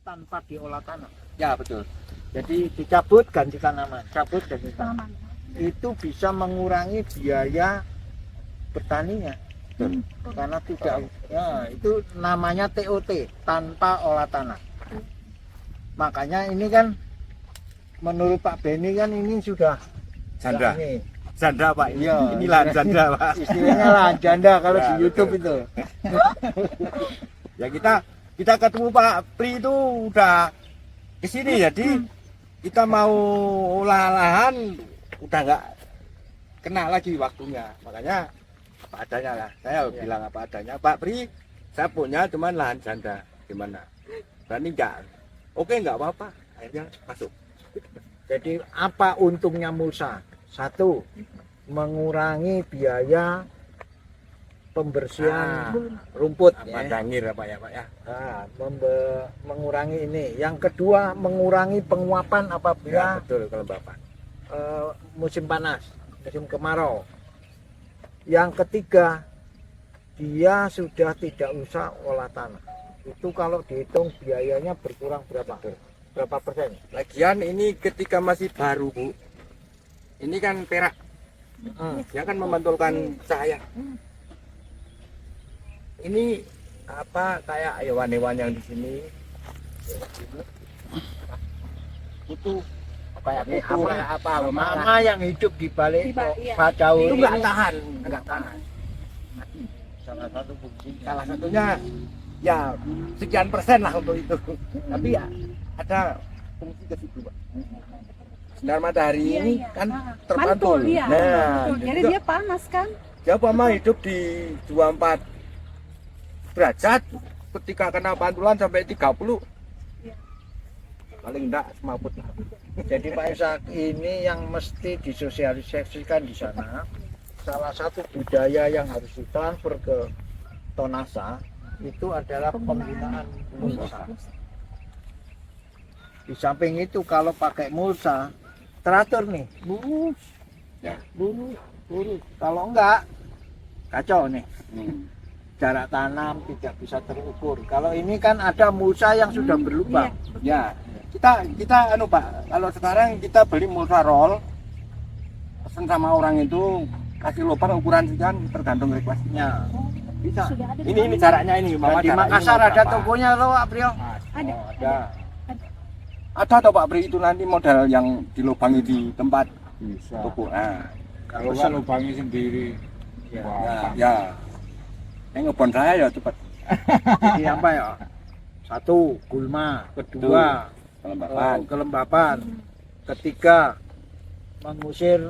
tanpa diolah tanah. Ya betul. Jadi dicabut ganti tanaman, cabut ganti tanaman. Itu bisa mengurangi biaya bertaninya. Karena tidak, ya itu namanya TOT, tanpa olah tanah. Makanya ini kan menurut Pak Beni kan ini sudah Janda. ini, Janda Pak. Iya. Ini lahan janda Pak. istilahnya lah janda kalau Ya, di YouTube betul. itu. Ya kita ketemu Pak Pri itu udah ke sini, jadi kita mau olah lahan udah nggak kena lagi waktunya. Makanya apa adanya lah. Saya Ya. bilang apa adanya. Pak Pri, saya punya cuman lahan janda. Gimana? Berani nggak? Oke, nggak apa-apa. Akhirnya masuk. Jadi apa untungnya mulsa? Satu, mengurangi biaya pembersihan rumput, Apa ya. dangir apa ya Pak ya? Nah, mengurangi ini. Yang kedua, mengurangi penguapan Ya apabila betul kalau Bapak. musim panas, musim kemarau. Yang ketiga, dia sudah tidak usah olah tanah. Itu kalau dihitung biayanya berkurang berapa persen? Lagian ini ketika masih baru Bu, ini kan perak, dia kan memantulkan cahaya. Ini apa kayak hewan-hewan yang di sini itu kayak Ini kutu, apa? kayak apa Mama yang hidup di balik Iya. bacau itu ini nggak tahan, nggak tahan. salah satu fungsinya. Salah satunya ya sekian persen lah untuk itu. Tapi ya ada fungsi ke situ Pak. Sinar matahari Iya, ini iya. kan Ah, terpantul. mantul, iya. Nah, Mantul. Jadi juga dia panas kan? dia umpama hidup di 24 derajat, ketika kena pantulan sampai 30 Iya. paling enggak semaput lah. Jadi Pak Ishak, ini yang mesti disosialisasikan di sana. Salah satu budaya yang harus ditransfer ke Tonasa itu adalah penggunaan mulsa. Di samping itu kalau pakai mulsa teratur nih, lurus, Ya. lurus. Kalau enggak kacau nih. Jarak tanam tidak bisa terukur. Kalau ini kan ada mulsa yang sudah berlubang. Ya, kita anu Pak, kalau sekarang kita beli mulsa roll, pesen sama orang itu kasih lubang ukuran sekian tergantung requestnya. Bisa. Sudah ada di Ini mana? caranya ini. Dan Mama di caranya Makassar mau ada berapa? tokonya loh Pak Priyo. Ada. Oh, ada. Ada toh Pak Pri itu nanti model yang dilubangi di tempat Bisa. toko. Nah, Kalau nggak lubangi sendiri. Ya. Wah, ya. Yang ngebon saya ya cepat. Jadi apa ya? Satu, gulma. Kedua, Kelembapan. kelembapan. Ketiga, mengusir,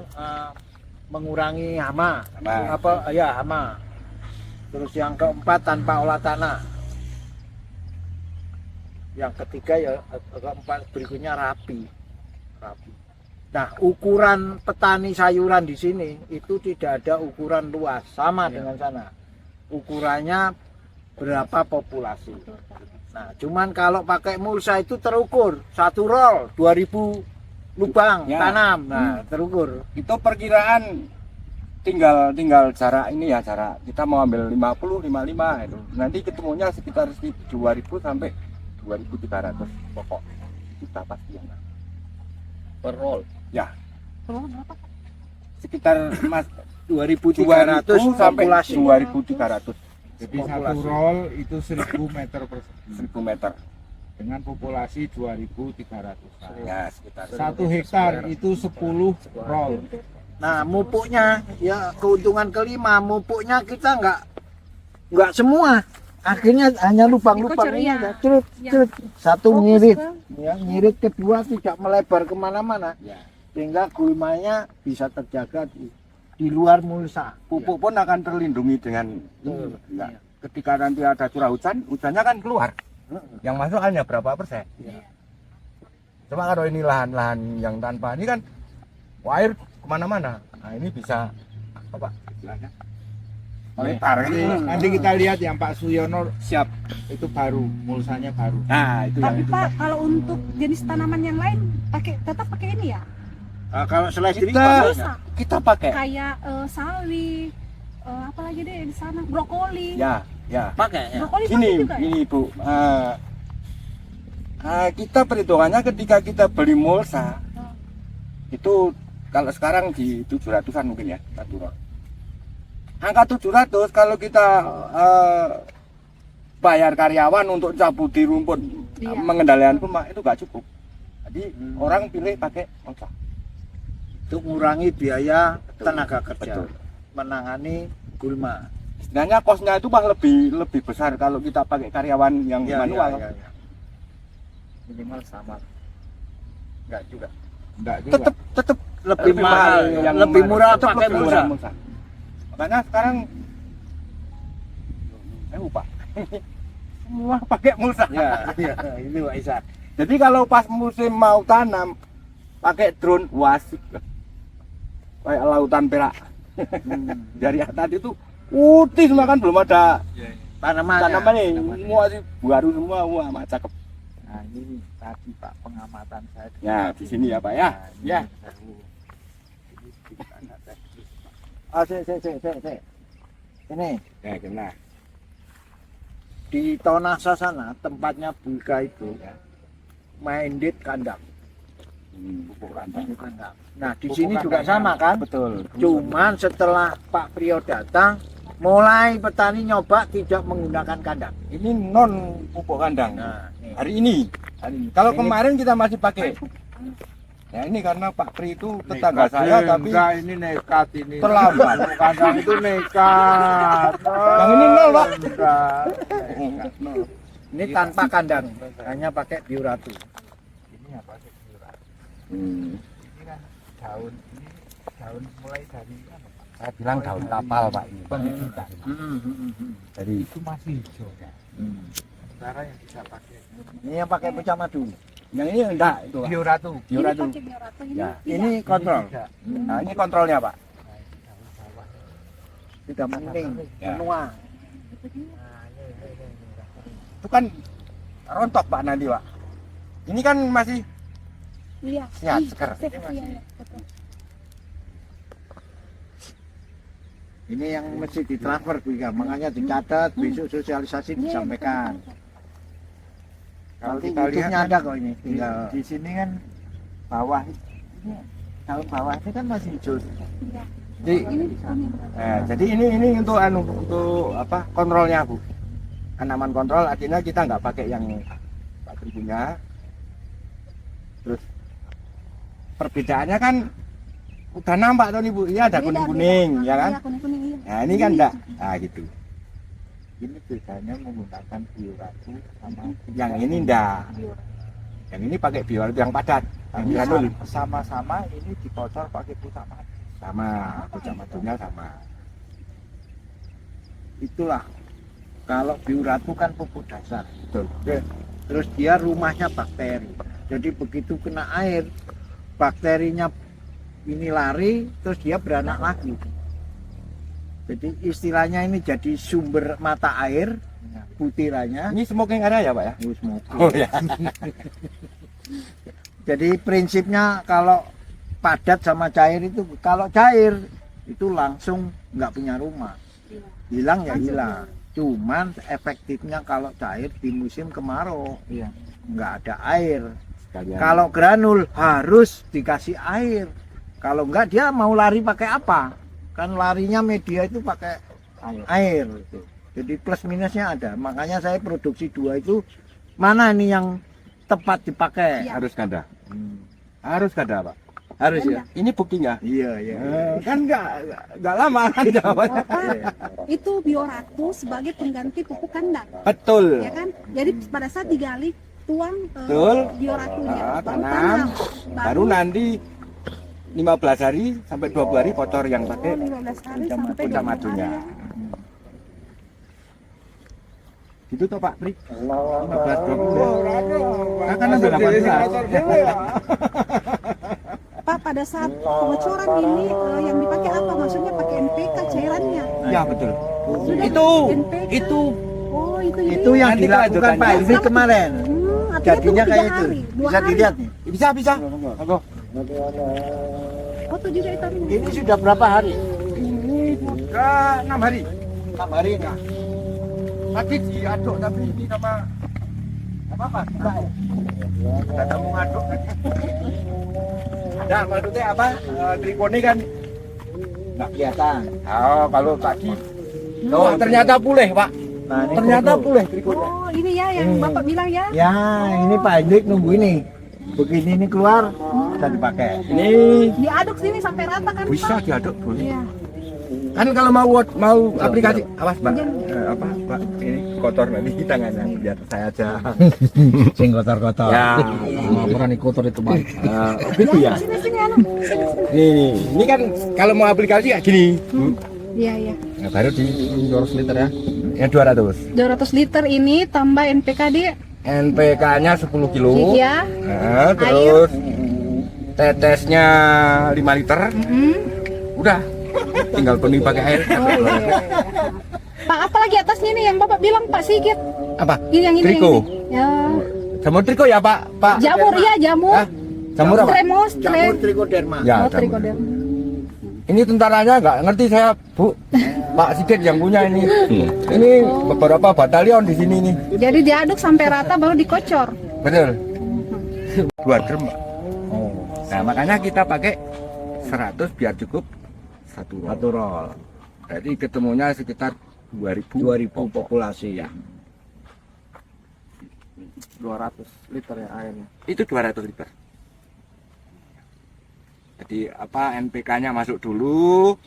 mengurangi hama. Hama. Apa? Ya, hama. Terus yang keempat, tanpa olah tanah. Yang ketiga ya, keempat berikutnya rapi. Nah, ukuran petani sayuran di sini itu tidak ada ukuran luas, sama dengan sana. Ukurannya berapa populasi. Nah, cuman kalau pakai mulsa itu terukur, satu roll 2000 lubang Ya. tanam. Nah, terukur. Itu perkiraan tinggal jarak ini ya, jarak kita mau ambil 50 55 itu. Nanti ketemunya sekitar 2000 sampai 2300 pokok. Kita pasti yang Per roll. ya Oh, berapa? sekitar mas 2300 sampai populasi. 2300 jadi Populasi. satu roll itu 1000 meter persegi 1000 meter dengan populasi 2300. ya sekitar 1 hektar itu 10 roll. Nah, mupuknya ya keuntungan kelima, mupuknya kita nggak semua. Akhirnya hanya lubang-lubang Dikocor, ini ya. aja. Cerut, Ya. cerut. Satu Fokus ngirit, ke- ya, ngirit kedua tidak melebar kemana-mana, ya. sehingga gulmanya bisa terjaga di luar mulsa. Pupuk pun akan terlindungi dengan Betul. ya. Ketika nanti ada curah hujan, hujannya kan keluar. Yang masuk hanya berapa persen. Ya. Cuma kalau ini lahan-lahan yang tanpa ini kan air kemana-mana. Nah ini bisa apa istilahnya? Melebar Nanti, gitu. nanti kita lihat yang Pak Suyono siap itu baru, mulsanya baru. Nah itu yang Tapi itu. Pak, kalau untuk jenis tanaman yang lain tetap pakai ini ya? Nah, kalau seledri Kita- Bisa. Kita pakai. Kayak sawi, apa lagi deh di sana, brokoli. Ya, ya. pakai ya. Brokoli Gini, pakai juga ya? gini Bu. Nah, kita perhitungannya ketika kita beli mulsa itu kalau sekarang di 700-an mungkin ya satu ron. Angka 700 kalau kita bayar karyawan untuk cabuti rumput, Iya. mengendalikan rumah itu nggak cukup. Jadi orang pilih pakai mulsa. Untuk mengurangi biaya tenaga kerja, Betul. menangani gulma. Sebenarnya kosnya itu malah lebih besar kalau kita pakai karyawan yang Ya, manual. ya, ya. Minimal sama. Enggak juga. Enggak juga. Tetap Lebih mahal, lebih murah tetep pakai lebih mulsa. murah. Makanya sekarang lupa. Semua pakai mulsa. Ya, ya, ini Pak Isa. Jadi kalau pas musim mau tanam pakai drone wasik. Kayak lautan Perak. Dari atas itu putih semua kan belum ada tanamannya. Semua sih baru semua, wah mak cakep. Nah, ini tadi Pak pengamatan saya. Ya, di sini ya Pak ya. Ya. Ah, sik. Ini Ya, kena. di Tonasa sana tempatnya Bulga itu minded kandang. Pupuk kandang. Kandang. Nah, di sini juga sama kan? Betul. Cuman setelah Pak Priyo datang, mulai petani nyoba tidak menggunakan kandang. Ini non pupuk kandang. Nah, nih. Hari ini. Kalau Ini- kemarin kita masih pakai. Ya ini karena Pak Pri itu tetangga saya tapi enggak, ini nekat ini. terlambat. Kandang itu nekat. Yang ini nol, Pak. Enggak. Nekat, nol. Ini tanpa kandang, hanya pakai bioratu. Ini apa sih? Hmm. Ini kan daun ini daun mulai dari apa, Pak? Saya bilang daun kapal Pak ini. Pendidikan. Dari Itu masih hijau ya. Sementara yang bisa pakai Ini yang pakai pucah madu. yang ini enggak itu Pak. bioratu. Bioratu. Ini pakai bioratu ini. Ya, tidak. Ini kontrol, Tidak. Nah, ini kontrolnya Pak. Nah, ini daun bawah. sudah mending, Ya. menua. Nah, ini. Itu kan rontok Pak nanti Pak. Ini kan masih Iya. Sehat, Ih, seger. sehat, iya, iya, betul. Ini yang mesti ditransfer juga, makanya dicatat, besok sosialisasi Iya, disampaikan. betul, betul. Kalau Nanti kita lihat YouTube-nya kan ada kok ini, di, tinggal. di sini kan bawah ini daun bawah ini kan masih hijau. Iya. jadi, Ini kuning. jadi ini untuk untuk apa kontrolnya Bu. Tanaman kontrol artinya kita nggak pakai yang Pak Pri punya. Terus perbedaannya kan udah nampak tuh nih Bu. Iya ada Beda, kuning-kuning beda. ya kan. Iya, kuning-kuning, iya. Nah ini kan enggak. Nah gitu. Ini bedanya menggunakan bioratu sama Yang ini enggak. Yang ini pakai bioratu yang padat. Yang Iya. granul sama-sama ini dikocor pakai pucak madu. sama, pucak madunya sama. Itulah, kalau bioratu kan pupuk dasar. Betul. Terus dia rumahnya bakteri. Jadi begitu kena air, bakterinya ini lari, terus dia beranak lagi. Jadi istilahnya ini jadi sumber mata air, butirannya. Ini smoking area ya Pak ya? Oh, ya. Jadi prinsipnya kalau padat sama cair itu, kalau cair itu langsung nggak punya rumah, Iya. hilang ya Langsung hilang. Cuman efektifnya kalau cair di musim kemarau, Iya. nggak ada air. Sekalian. Kalau granul harus dikasih air. Kalau enggak dia mau lari pakai apa? Kan larinya media itu pakai air. Gitu. Jadi plus minusnya ada. Makanya saya produksi 2 itu mana nih yang tepat dipakai? Iya. harus ganda. Harus ganda Pak. Harus ya. Ini buktinya. Iya iya. Kan enggak lama kan jawabannya. Bapak, itu bioratu sebagai pengganti pupuk kandang, Betul. ya kan? Jadi pada saat digali, tuang Betul. bioratunya, Ah, baru tanam. tanam, Baru nanti 15 hari sampai 20 hari kotor yang pakai 15 hari sampai puncak 20 madunya. hari. Gitu toh Pak Pri. 15 Nah, kan ada 18. Pak, pada saat pengecoran ini yang dipakai apa? Maksudnya pakai NPK cairannya. Ya betul. Sudah Itu NPK. itu Oh, Itu yang Nanti dilakukan kelanjutannya. Pak Ilmi kemarin. artinya Jadinya tunggu kayak 3 itu. hari, 2 Bisa hari. dilihat nih. bisa. Monggo. Foto juga itu. Ini sudah berapa hari? Ini sudah 6 hari. 6 hari enggak? Tadi diaduk tapi ini sama apa-apa. Kita mau ngaduk. Nah, maksudnya apa? Trikoni kan nggak kelihatan. oh, kalau tadi oh, ternyata pulih, Pak. Nah, ini Ternyata foto. pulih trikonnya. Oh, ini ya yang Bapak bilang ya. Ya, ini Pak Hendrik nunggu ini. Begini ini keluar, bisa dipakai. Ini Diaduk sini sampai rata kan, bisa Pak? diaduk, boleh. Iya. Kan kalau mau aplikasi, awas, Pak. Apa, Pak? Ini kotor nanti tangannya, biar saya aja. Sing kotor-kotor. Ya. Laporan kotor itu Pak. Gitu ya. Sini sini anu. Ini kan kalau mau aplikasi kayak gini. Iya, iya. Nah, baru di 200 liter ya. Yang 200. 200 liter ini tambah NPKD NPK-nya 10 kilo. ya. Nah, terus tetesnya 5 liter. Udah. Tinggal penuhi pakai air. Oh, iya. Pak, apa lagi atasnya nih yang Bapak bilang Pak Sigit? Apa? Ini yang ini. Triko. Yang ini. Ya. Jamur triko ya, Pak? Pak. Jamur ya, jamur. Hah? Jamur apa? Tremos, Jamur trikoderma. Ya, Oh, jamur. trikoderma. Ini tentaranya nggak ngerti saya, Bu. Pak Sigit yang punya ini. Ini beberapa batalion di sini nih. Jadi diaduk sampai rata baru dikocor. Betul. 2 drum, Pak. Oh. Nah, makanya kita pakai 100 biar cukup satu roll. Jadi ketemunya sekitar 2000 populasi ya. 200 liter ya airnya. Itu 200 liter. Jadi apa NPK-nya masuk dulu,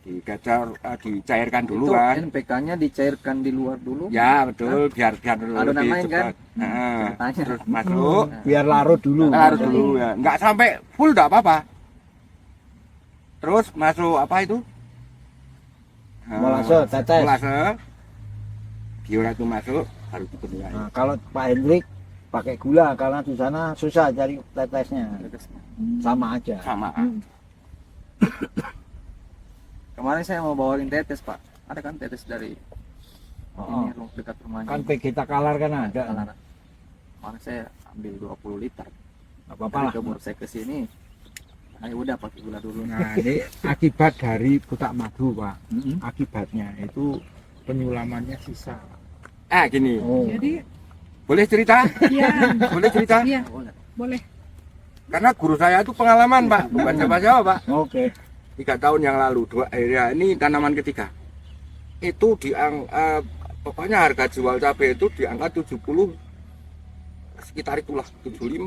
dicairkan dulu Itu kan. NPK-nya dicairkan di luar dulu. Ya betul, biar Ada lebih namain kan? cepat. Nah, Ceritanya. terus masuk, Biar larut dulu. harus dulu ya. Nggak sampai full nggak apa-apa. Terus masuk apa itu? Molase, tetes. Molase. Biora itu masuk, baru dipenuhi. Nah, kalau Pak Hendrik pakai gula karena di sana susah cari tetesnya. Sama aja. Sama. Kemarin saya mau bawain tetes, Pak. Ada kan tetes dari Oh, ini dekat rumahnya. kan Vegeta Kalar kan ada. Kemarin saya ambil 20 liter. Nggak apa-apa lah. Kebur saya ke sini. Ayo udah pakai gula dulu. Nah, ini akibat dari putak madu, Pak. Mm-mm. Akibatnya itu penyulamannya sisa. Gini. Oh. Jadi Boleh cerita? ya, Boleh cerita? iya, boleh. Karena guru saya itu pengalaman, Pak. Bukan siapa-siapa, Pak. Oke. 3 tahun yang lalu, ya ini tanaman ketiga. Itu pokoknya harga jual cabai itu di angka 70, sekitar itulah 75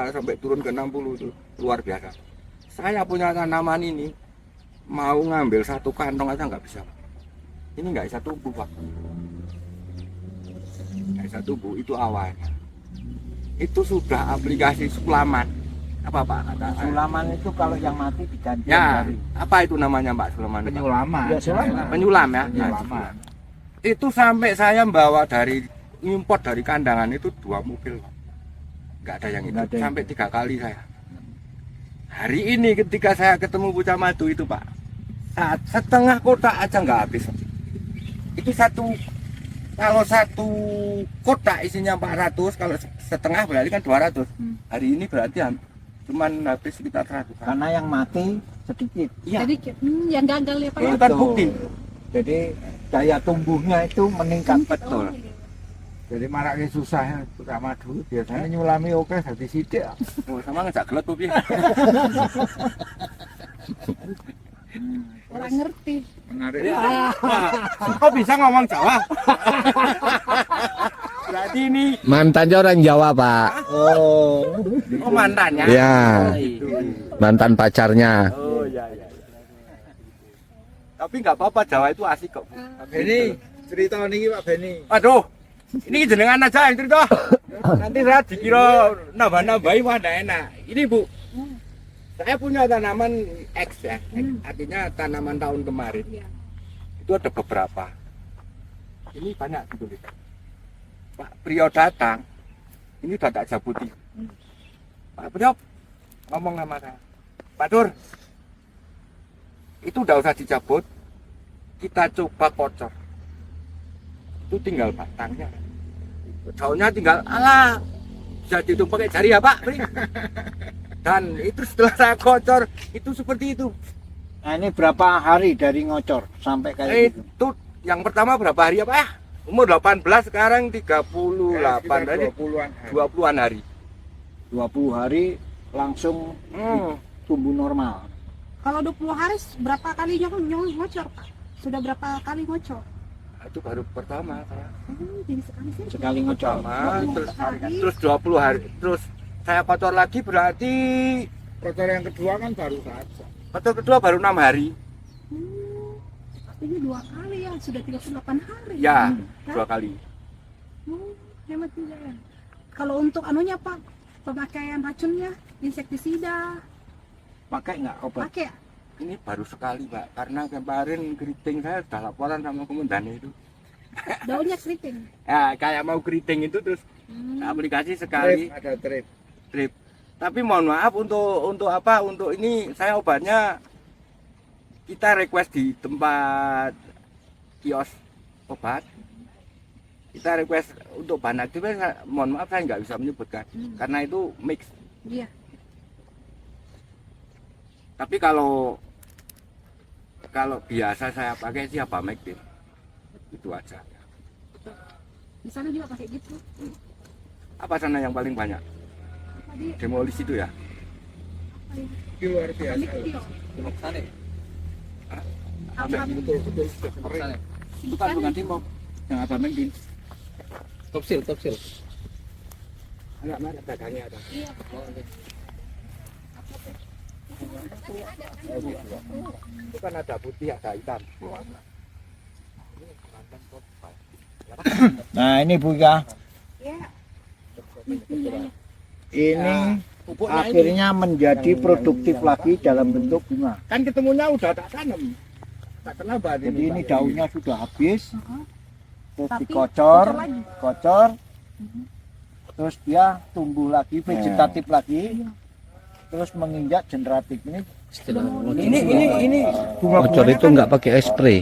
sampai turun ke 60 itu luar biasa. Saya punya tanaman ini mau ngambil 1 kantong aja nggak bisa. Ini nggak bisa tumbuh, Pak. Nggak bisa tumbuh, itu awalnya. Itu sudah aplikasi sulaman. Apa, Pak? Sulaman itu kalau yang mati diganti. Ya, dari. apa itu namanya, Mbak, sulaman? Pak? Penyulaman. Ya, sulaman. Penyulam ya. Penyulaman. Itu sampai saya bawa dari import dari kandangan itu 2 mobil, Pak. Nggak ada yang itu. Nggak ada yang Sampai 3 kali saya. Hari ini ketika saya ketemu bocah madu itu, Pak, saat setengah kotak aja nggak habis. Itu kalau satu kotak isinya 400, kalau setengah berarti kan 200. Hari ini berarti cuman habis sekitar 100. Karena yang mati sedikit. Iya, Jadi yang gagal ya Pak ya. itu kan bukti. Jadi daya tumbuhnya itu meningkat. Betul. Jadi maraknya susah ya, putak madu. Biasanya nyulami oke, jadi sidik. Oh, sama ngejak gelet tuh, Pi. Orang ngerti. Menarik. Kok bisa ngomong Jawa? Berarti ini Mantannya orang Jawa, Pak. oh mantannya. Ya, Itu. mantan pacarnya. Oh iya. Tapi nggak apa-apa, Jawa itu asik kok. Pak Beni, cerita niki Pak Beni. Aduh, ini jenengan aja yang cerita. Nanti saya dikira nambah-nambahi wah nggak enak. Ini Bu, saya punya tanaman X ya, X, artinya tanaman tahun kemarin. Iya. Itu ada beberapa. Ini banyak gitu. Pak Priyo datang, ini udah tak jabuti. Pak Priyo ngomong sama saya, Pak Dur, itu udah usah dicabut, kita coba kocor. Itu tinggal batangnya. Daunnya tinggal, alah, bisa dihitung pakai jari ya Pak. Dan itu setelah saya kocor, itu seperti itu. Nah, ini berapa hari dari ngocor sampai kayak gitu? Itu yang pertama berapa hari ya Pak? umur 18 sekarang 38 tadi 20-an hari. 20-an hari. 20 hari langsung tumbuh normal. Kalau 20 hari berapa kali ngocor Pak? Sudah berapa kali ngocor? Itu baru pertama saya. Jadi sekali sih. Sekali ngocor. Terus 20 hari terus saya kotor lagi berarti Kotor yang kedua kan baru saja. kotor kedua baru 6 hari. Ini 2 kali ya, sudah 38 hari. Ya, Kan? 2 kali. Hemat juga ya. Kalau untuk anunya Pak, pemakaian racunnya, insektisida, Pakai nggak obat? pakai? Ini baru sekali Pak, karena kemarin keriting saya sudah laporan sama komandan itu. Daunnya keriting. Ya kayak mau keriting itu terus aplikasi sekali Trip, ada trip. drip. Tapi mohon maaf untuk apa? Untuk ini saya obatnya kita request di tempat kios obat. Kita request untuk bahan aktifnya, mohon maaf saya nggak bisa menyebutkan karena itu mix. Iya. Tapi kalau biasa saya pakai sih Abamectin. Itu aja. Di sana juga pakai gitu. Apa sana yang paling banyak? Tadi Demolis itu ya? Itu luar biasa. video. Betul-betul Bukan timok. Yang Abamectin. Topsil. Enggak, mana dagangnya ada. Iya. Itu kan ada putih, ada hitam. Nah ini Bu ya, Iya. ini Pupuknya ini akhirnya menjadi produktif lagi dalam bentuk bunga. kan ketemunya udah tak tanam. Tak kena bahan Jadi ini Pak. daunnya sudah habis, terus Tapi dikocor, kocor lagi. kocor, terus dia tumbuh lagi, vegetatif lagi, terus menginjak generatif. Ini bunga Bocor itu nggak pakai spray,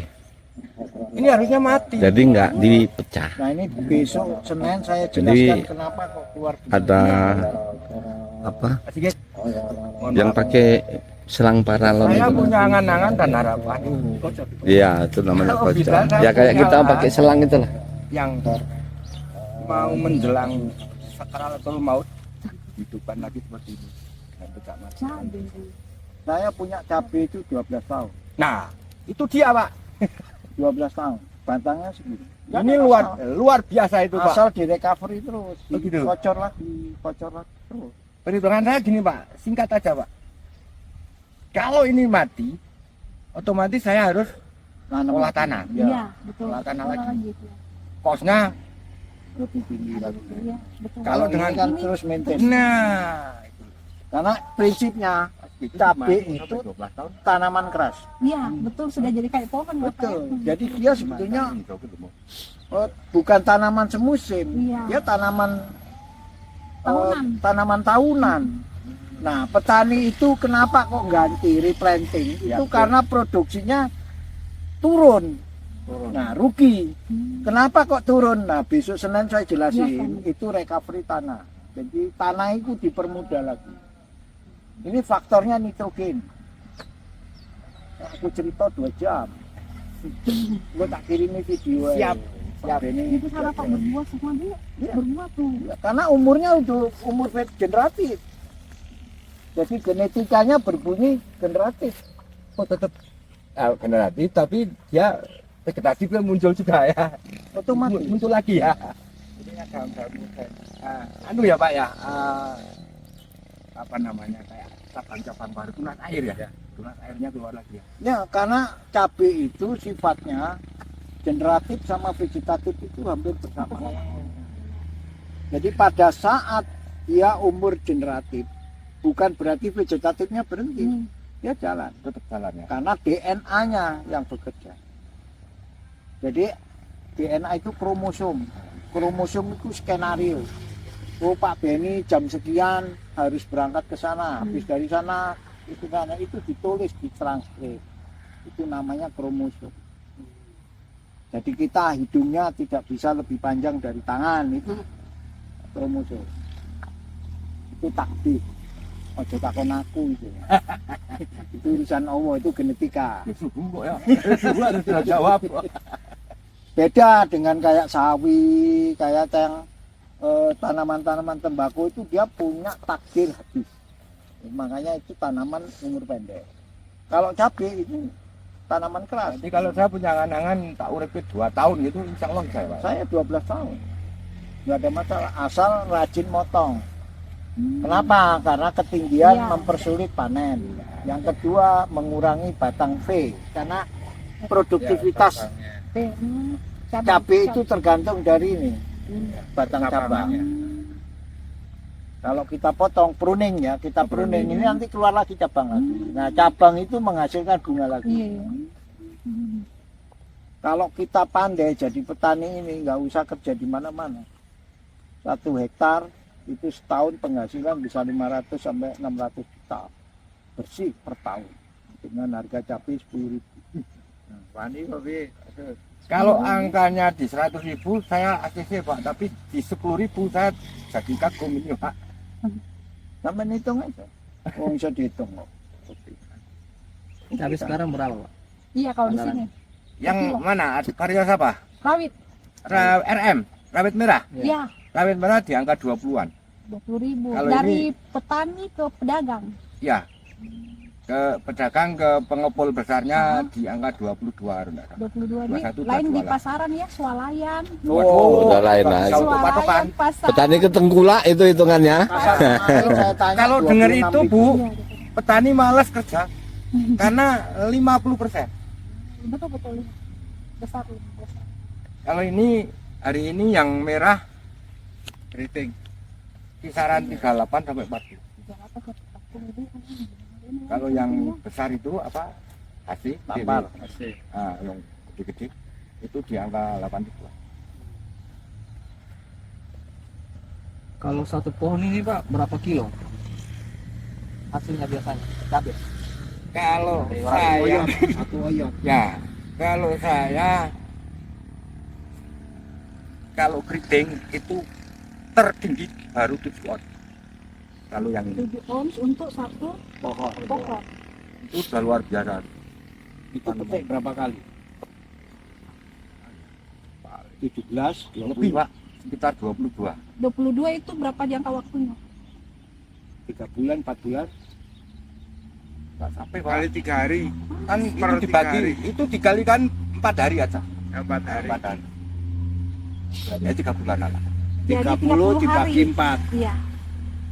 ini harusnya mati. jadi nggak dipecah. Nah ini besok Senin saya Jadi, jelaskan kenapa kok keluar. Ada apa? Sedikit. Yang pakai selang paralon Saya itu. punya angan-angan dan harapan Iya, itu namanya Kalau bisa, bocor. saya Ya kayak punya kita pakai selang itu lah. yang mau menjelang sakaratul maut hidupkan lagi seperti ini dan tidak mati. Saya punya cabai itu 12 tahun. Nah, itu dia Pak. 12 tahun. Batangnya segitu. Ini luar biasa itu Pak. Asal di recovery terus, Oh, gitu. kocor lagi terus. Perhitungan saya gini Pak, singkat aja Pak. Kalau ini mati, otomatis saya harus Nanam olah lagi. tanah. Ya. Iya, betul. Olah tanah Olah lagi. gitu. Kosnya Lebih tinggi lagi. Iya, betul. Kalau Ini dengan kan terus maintain. nah Karena prinsipnya cabai itu 12 tahun. tanaman keras. Iya, betul sudah jadi kayak pohon Bapak. Betul. Jadi dia sebetulnya bukan tanaman semusim. Iya. Dia tanaman Tahunan. tanaman tahunan. Nah, petani itu kenapa kok ganti replanting? Itu karena produksinya turun. Nah, rugi. Kenapa kok turun? Nah, besok Senin saya jelasin. Itu recovery tanah. Jadi tanah itu dipermudah lagi. Ini faktornya nitrogen. Aku cerita 2 jam. Gue tak kirimi video. Siap. Ini Itu cara Pak berbuah semua dia. Berbuah tuh. karena umurnya udah umur generatif. Jadi genetikanya berbunyi generatif. Oh tetap generatif tapi dia vegetatifnya muncul juga ya. Otomatis. Muncul lagi ya. Ini daun-daun muda. Anu ya Pak ya. Apa namanya kayak cabang-cabang baru tunas air ya. Tunas airnya keluar lagi ya. Ya, karena cabai itu sifatnya generatif sama vegetatif itu hampir bersamaan. Jadi pada saat dia umur generatif, bukan berarti vegetatifnya berhenti. Dia jalan, Tetap jalan ya. karena DNA-nya yang bekerja. Jadi DNA itu kromosom. Kromosom itu skenario. Oh Pak Beni jam sekian harus berangkat ke sana, habis dari sana itu ditulis, ditranskrip. Itu namanya kromosom. Jadi kita hidungnya tidak bisa lebih panjang dari tangan, itu kromosom. Itu takdir. Ojo takon aku itu. Itu urusan Allah, itu genetika. Subuh kok ya. Subuh harus sudah jawab. Beda dengan kayak sawi, kayak yang tanaman-tanaman tembakau itu dia punya takdir habis. Makanya itu tanaman umur pendek. Kalau cabai itu tanaman keras. Jadi kalau saya punya angan-angan tak uripin 2 tahun gitu, insya Allah saya, Pak. Saya 12 tahun. Nggak ada masalah, asal rajin motong. Kenapa? Karena ketinggian Iya. mempersulit panen. Yang kedua, mengurangi batang V. Karena produktivitas cabai itu tergantung dari ini, batang cabang. Kalau kita potong pruning ya, kita pruning ini nanti keluar lagi cabang lagi. Nah, cabang itu menghasilkan bunga lagi. Iya. Kalau kita pandai jadi petani ini nggak usah kerja di mana-mana. 1 hektar itu setahun penghasilan bisa 500 sampai 600 juta bersih per tahun dengan harga cabai 10.000. Wani tapi Kalau angkanya di 100.000 saya ACC, Pak, tapi di 10.000 saya jadi kagum ini, Pak. Sampai hitung aja. Oh, bisa dihitung kok. Cabai sekarang berapa, Pak? Iya kalau di sini. Yang mana? Karya siapa? Rawit. RM, rawit merah. Iya. Rawit merah di angka 20-an. 20.000 Kalau dari petani ke pedagang. Ya. Ke pedagang, ke pengepul besarnya di angka 22 rendah. 22 ini 21 lain di 22. pasaran ya, swalayan. Oh, udah lain lagi. Jauh patokan. Swalayan pasar. Petani ke Tengkulak itu hitungannya. Kalau dengar itu, Bu, Iya, petani malas kerja karena 50%. betul betul. Besar. Kalau ini hari ini yang merah keriting. kisaran 38 sampai 40. Kalau yang besar itu apa? Asih, Tampar. Masih. Nah, yang gede-gede itu di angka 82. Kalau satu pohon ini, Pak, berapa kilo hasilnya biasanya? Cabai. Kalau saya Satu oyot. ya, kalau saya kalau keriting itu tertinggi baru 7 on. Kalau yang ini 7 ons untuk satu Pohon. pokok. itu sudah luar biasa. Itu petik berapa kali? 17, 20, Lebih, Pak, sekitar 22. 22 itu berapa jangka waktunya? 3 bulan, 4 bulan. Nggak sampai, Pak. Kali 3 hari. Kan per itu 3 dibagi, hari. itu dikalikan 4 hari aja. 4 hari. 4 hari. Ya 3 bulan lah. Jadi 30 30 dibagi hari. 4. Iya.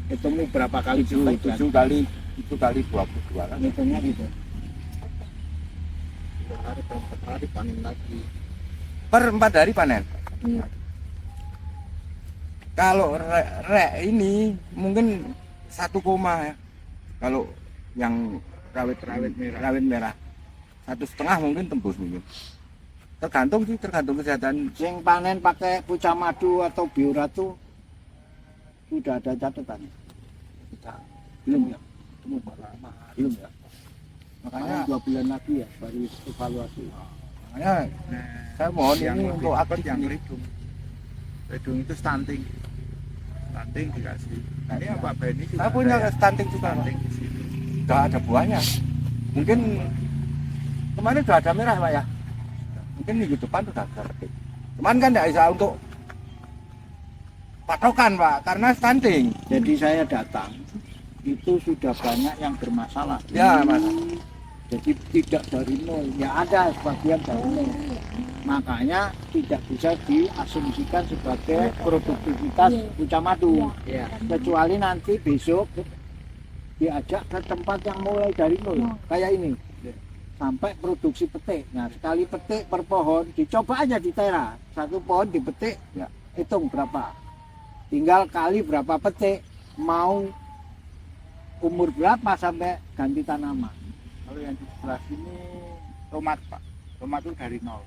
Hitungnya berapa kali 7 bulan? kali itu kali 22 kan. Hitungnya gitu. Hari panen lagi. Per 4 hari panen. Iya. Kalau ini mungkin 1 koma ya. Kalau yang rawit merah 1,5 mungkin tembus mungkin. Tergantung sih, tergantung kesehatan. Sing panen pakai puca madu atau bioratu sudah ada catatan. Belum ya? Belum ya? Makanya 2 bulan lagi ya baru evaluasi. Makanya saya mohon yang ini lebih untuk cepat aktif yang ini. ridung. Ridung itu stunting. Stunting dikasih. Nah, ini Pak Beni juga Saya punya ada ya, stunting juga, Pak. stunting di sini. Sudah ada buahnya. Mungkin kemarin sudah ada merah, Pak ya. Mungkin minggu depan sudah ada petik. Cuman kan tidak bisa untuk patokan, Pak, karena stunting. Jadi saya datang itu sudah banyak yang bermasalah. Ya, Mas. Jadi tidak dari nol, ya ada sebagian dari nol. Makanya tidak bisa diasumsikan sebagai produktivitas puca madu. Iya. Kecuali nanti besok diajak ke tempat yang mulai dari nol, kayak ini. Sampai produksi petik. Nah, sekali petik per pohon dicoba aja di tera. 1 pohon dipetik, ya, hitung berapa. Tinggal kali berapa petik, mau umur berapa sampai ganti tanaman. Kalau yang di sebelah sini tomat, Pak. Tomat itu dari nol.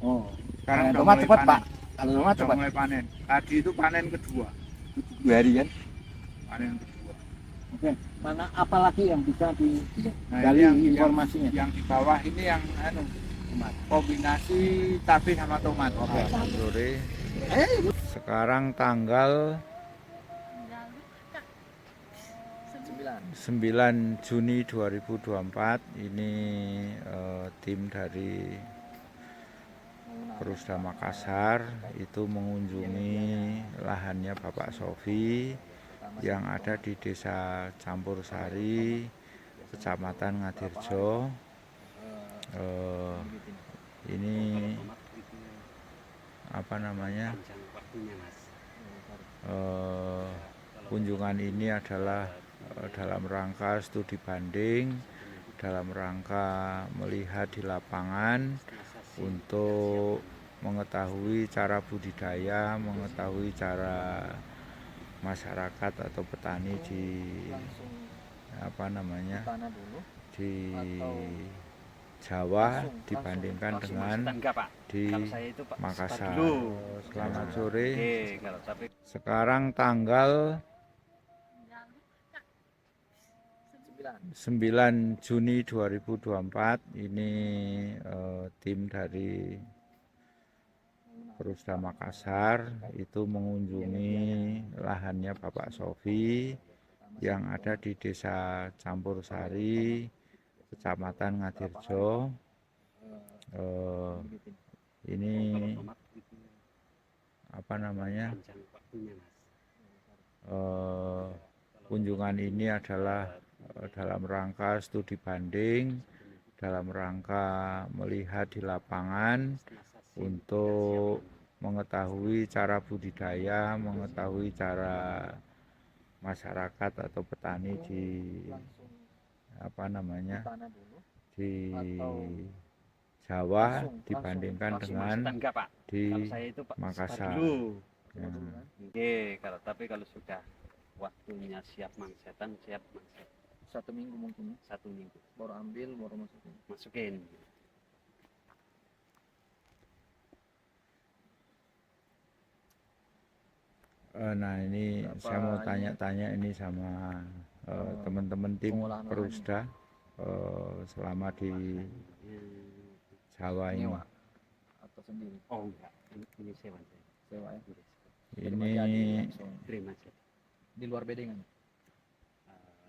Oh, Sekarang udah Tomat mulai cepat, panen. Pak. Kalau tomat Udah cepat. mulai panen. Tadi itu panen kedua. 2 hari kan. Panen kedua. oke. Mana apalagi yang bisa Nah, digali ini informasinya? yang di bawah ini yang kombinasi cabai sama tomat. Oke. Sore. Sekarang tanggal 9 Juni 2024 ini tim dari Perusda Makassar itu mengunjungi lahannya Bapak Sofi yang ada di Desa Campur Sari, Kecamatan Ngadirjo. Ini apa namanya? Kunjungan ini adalah dalam rangka studi banding, dalam rangka melihat di lapangan untuk mengetahui cara budidaya, mengetahui cara masyarakat atau petani di apa namanya di Jawa dibandingkan dengan di Makassar. Selamat sore. Sekarang tanggal 9 Juni 2024 ini tim dari Perusda Makassar itu mengunjungi lahannya Bapak Sofi yang ada di Desa Campur Sari, Kecamatan Ngadirjo. Ini apa namanya? Kunjungan ini adalah dalam rangka studi banding, dalam rangka melihat di lapangan untuk mengetahui cara budidaya, mengetahui cara masyarakat atau petani di apa namanya di Jawa dibandingkan dengan di Makassar. Ya. Oke, tapi kalau sudah waktunya siap mangsetan, siap mangset. 1 minggu mungkin. 1 minggu. Baru ambil, baru masukin. Nah ini saya mau tanya-tanya ini sama teman-teman tim Perusda selama di Jawa ini. Atau sendiri? Oh enggak, ini sewa ya. Ini Terima saja. Di luar bedengan?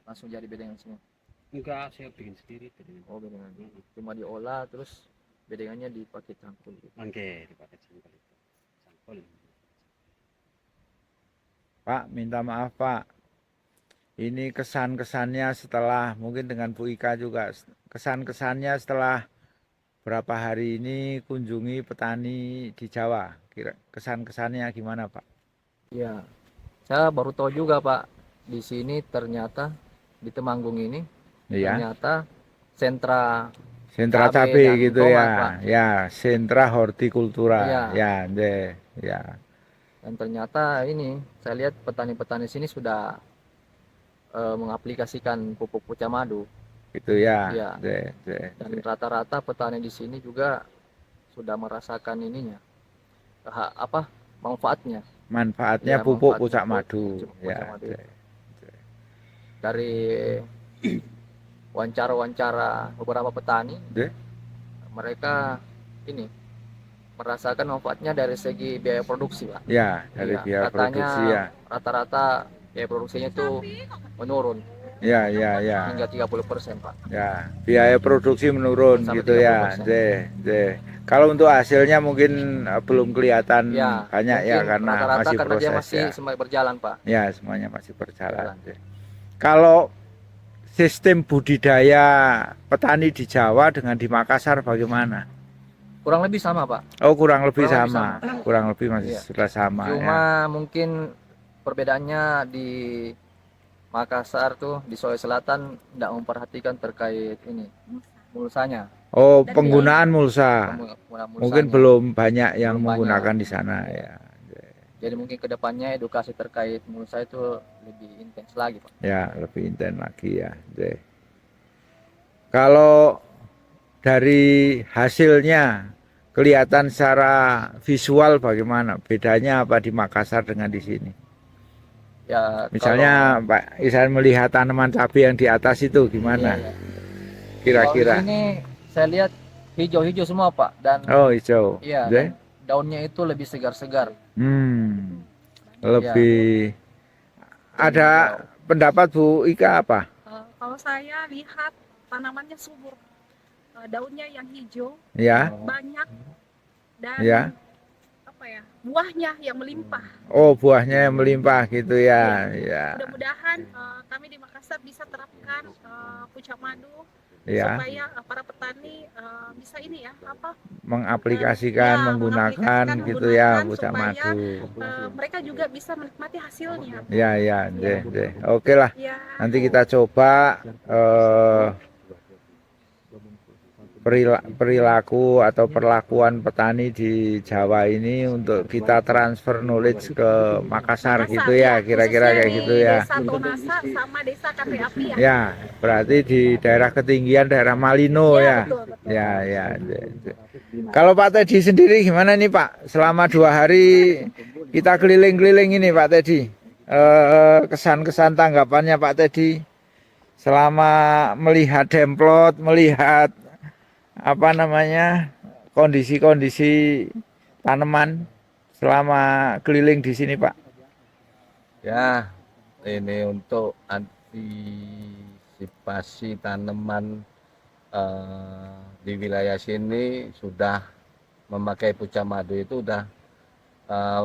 Langsung jadi bedengan semua? Enggak, saya bikin sendiri. Oh bedengan, cuma diolah terus bedengannya dipakai cangkul gitu. Oke, dipakai cangkul itu. Cangkul. Pak, minta maaf Pak. Ini kesan-kesannya setelah, mungkin dengan Bu Ika juga, kesan-kesannya setelah berapa hari ini kunjungi petani di Jawa. Kesan-kesannya gimana Pak? Iya, saya baru tahu juga Pak, di sini ternyata di Temanggung ini ternyata sentra cabai gitu tomat, ya. Pak. Ya, sentra hortikultura. Iya. Ya. Dan ternyata ini saya lihat petani-petani sini sudah mengaplikasikan pupuk pucah madu. Itu ya. Iya. Dan rata-rata petani di sini juga sudah merasakan ininya, manfaatnya. Manfaatnya Ya, pupuk manfaat pucak pupuk madu. pucak Ya. madu. Dari wawancara beberapa petani, mereka ini merasakan manfaatnya dari segi biaya produksi, Pak. Ya, dari Iya, biaya katanya produksi ya. rata-rata biaya produksinya itu menurun Ya. hingga 30%, Pak. Ya, biaya produksi menurun Sampai gitu ya. 30%. Kalau untuk hasilnya mungkin belum kelihatan Ya, banyak ya mungkin karena rata-rata masih karena proses dia masih ya. semuanya berjalan, Pak. Ya, semuanya masih berjalan. Kalau sistem budidaya petani di Jawa dengan di Makassar bagaimana? Kurang lebih sama, Pak. Oh, kurang lebih Kurang lebih sama. Kurang lebih masih Iya. sudah sama ya. Cuma mungkin perbedaannya di Makassar tuh di Sulawesi Selatan tidak memperhatikan terkait ini mulsanya. Oh, penggunaan mulsa. Penggunaan Mungkin mulsanya. belum banyak yang Belum menggunakan banyak. di sana ya. Jadi mungkin kedepannya edukasi terkait mulsa itu lebih intens lagi, Pak. Ya, lebih intens lagi ya. Kalau dari hasilnya kelihatan secara visual bagaimana? Bedanya apa di Makassar dengan di sini? Ya, Misalnya Pak Isan melihat tanaman cabai yang di atas itu gimana? Iya. Kira-kira? Kalau di sini saya lihat hijau-hijau semua, Pak, dan Oh, hijau. iya, dan daunnya itu lebih segar-segar. Lebih ada pendapat Bu Ika apa? Kalau saya lihat tanamannya subur, daunnya yang hijau Ya. banyak, dan Ya. apa ya, buahnya yang melimpah. Oh, buahnya yang melimpah gitu ya. Ya. Mudah-mudahan kami di Makassar bisa terapkan pucak madu Ya. supaya para petani bisa ini ya apa Mengaplikasikan, Ya, menggunakan mengaplikasikan, gitu ya menggunakan pucak supaya, madu. mereka juga bisa menikmati hasilnya. Ya, ya, deh, deh. Oke lah. Ya, Nanti kita coba perilaku atau perlakuan petani di Jawa ini untuk kita transfer knowledge ke Makassar gitu ya, kira-kira kayak gitu ya. Desa Tonasa sama Desa Kate Api ya. Ya, berarti di daerah ketinggian daerah Malino ya. Betul, betul. Ya, ya. Kalau Pak Teddy sendiri gimana nih Pak? Selama 2 hari kita keliling-keliling ini Pak Teddy. Kesan-kesan tanggapannya Pak Teddy selama melihat demplot, melihat apa namanya kondisi-kondisi tanaman selama keliling di sini Pak. Ya, ini untuk antisipasi tanaman di wilayah sini sudah memakai pucak madu itu udah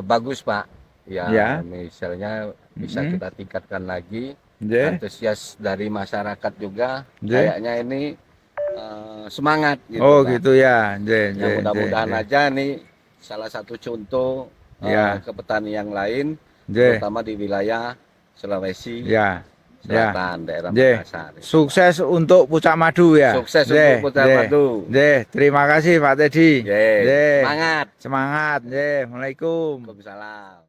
bagus Pak. Ya, Ya. misalnya bisa kita tingkatkan lagi. Nggih. Antusias dari masyarakat juga Nggih. kayaknya ini semangat gitu Oh Pak. gitu ya. Nggih, Ya nggih, mudah-mudahan nggih, aja nih salah satu contoh Ya. ke petani yang lain, nggih. terutama di wilayah Sulawesi Ya. Selatan, daerah Nggih. Makassar. Sukses untuk pucak madu ya. Sukses Nggih, untuk pucak nggih. madu. Nggih, terima kasih Pak Teddy. Yeay, Nggih. semangat. Semangat. Nggih, Assalamualaikum. Waalaikumsalam.